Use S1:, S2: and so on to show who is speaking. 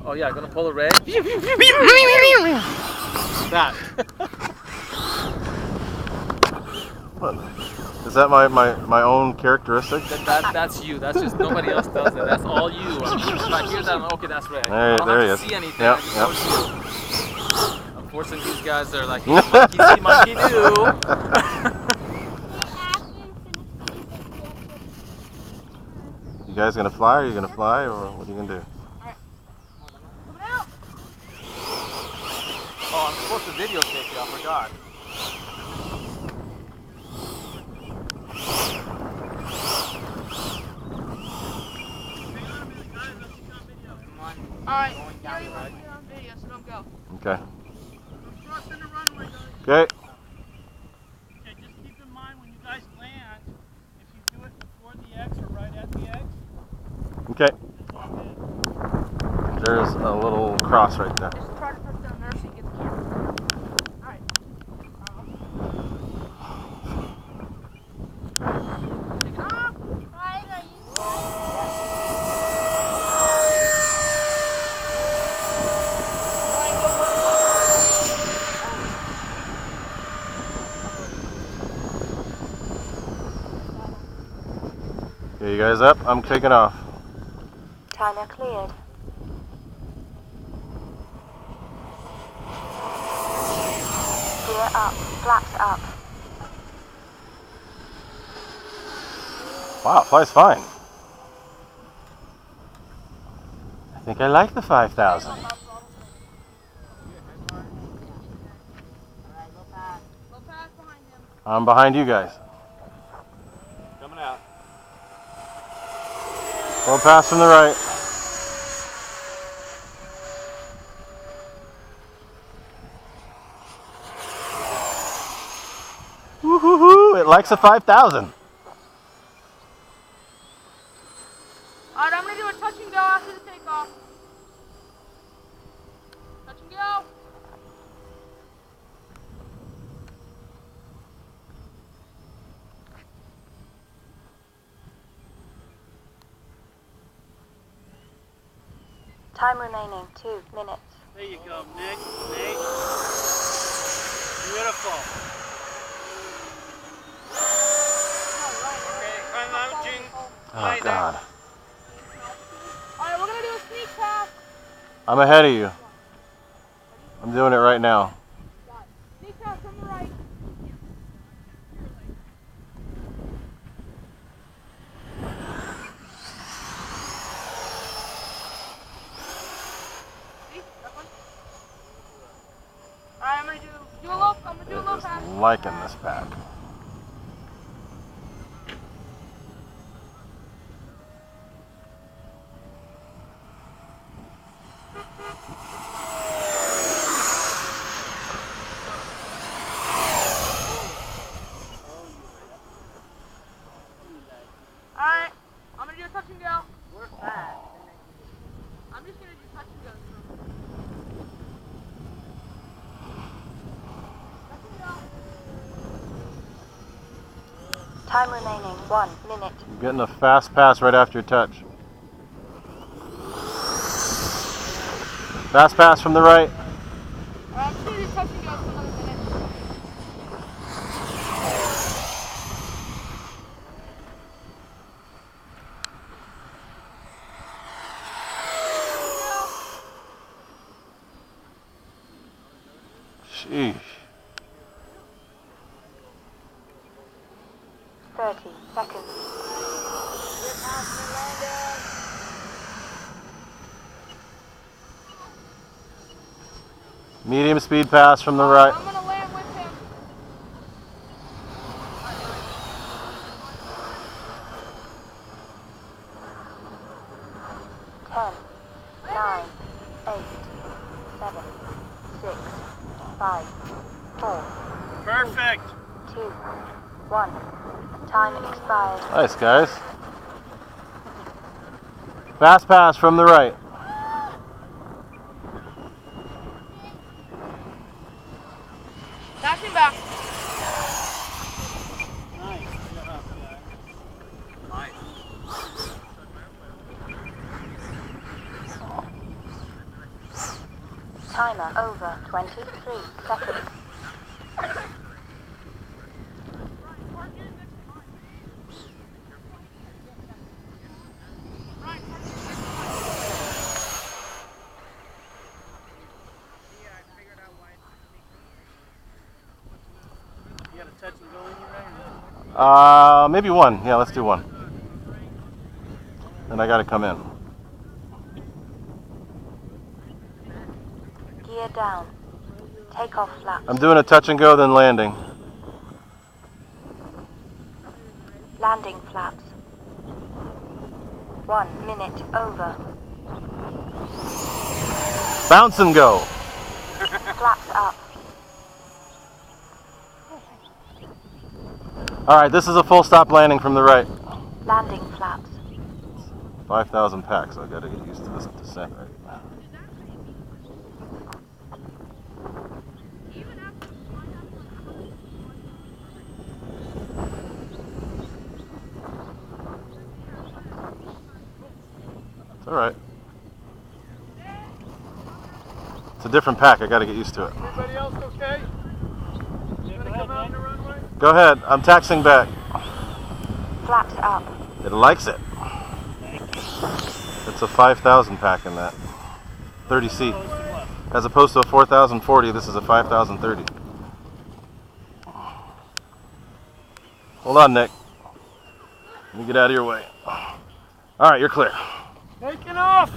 S1: Oh yeah, gonna pull a ray. That.
S2: What? Is that my own characteristic?
S1: That's you. That's just nobody else does it. That's all you. If I hear that, I'm like, okay, that's Ray. I don't have to see anything.
S2: Yep,
S1: I just know it's you. Unfortunately, these guys are like, monkey see, monkey do.
S2: You guys gonna fly? Are you gonna fly, or what are you gonna do?
S1: Oh, I'm supposed to videotape you. I forgot.
S3: Alright, you already want to get on video, so don't go.
S2: Okay.
S4: Don't cross in the runway, guys.
S2: Okay.
S4: Okay, just keep in mind when you guys land, if you do it before the X or right at the X.
S2: Okay. There's a little cross right there.
S3: Just try to put down there so you get the camera. Alright. Take it off.
S2: Okay, you guys up? I'm taking off.
S5: Timer cleared. Gear up, flaps up.
S2: Wow, it flies fine. I think I like the 5000. I'm behind you guys.
S1: Coming out.
S2: Full pass from the right. Woo-hoo-hoo! It likes a 5000.
S3: Alright, I'm going to do a touch and go after the takeoff. Touch and go.
S5: Time remaining 2 minutes.
S4: There you go, Nick. Nate. Beautiful. Okay, I'm launching.
S2: Oh God.
S3: Alright, we're going to do a sneak pass.
S2: I'm ahead of you. I'm doing it right now.
S3: Sneak pass from the right. Alright, I'm gonna do a low pass.
S2: Just liking this pack.
S3: Alright, I'm gonna do a touch and go. We're fast. I'm just gonna do touch and go.
S5: Time remaining 1 minute.
S2: I'm getting a fast pass right after your touch. Fast pass from the right.
S3: I'm just gonna do touch and go for another minute.
S2: Sheesh.
S5: 30 seconds.
S2: Medium speed pass from the right.
S3: I'm gonna land with him.
S5: 10, 9, 8, 7, 6, 5, 4,
S4: Perfect.
S5: 2, 1. Time expired.
S2: Nice, guys. Fast pass from the right.
S3: Knock him back.
S4: Nice.
S1: Nice.
S5: Timer over 23 seconds.
S4: You got a touch and go in you right?
S2: Maybe one. Yeah, let's do one. And I gotta come in.
S5: Gear down. Takeoff flaps.
S2: I'm doing a touch and go, then landing.
S5: Landing flaps. 1 minute over.
S2: Bounce and go.
S5: Flaps up.
S2: All right, this is a full stop landing from the right.
S5: Landing flaps.
S2: 5,000 packs. I gotta get used to this descent right now. It's all right. It's a different pack. I gotta get used to it.
S4: Everybody else okay? You gonna come out on the runway?
S2: Go ahead. I'm taxiing back.
S5: Flaps up.
S2: It likes it. It's a 5,000 pack in that. 30C. As opposed to a 4,040, this is a 5,030. Hold on, Nick. Let me get out of your way. All right, you're clear.
S4: Taking off!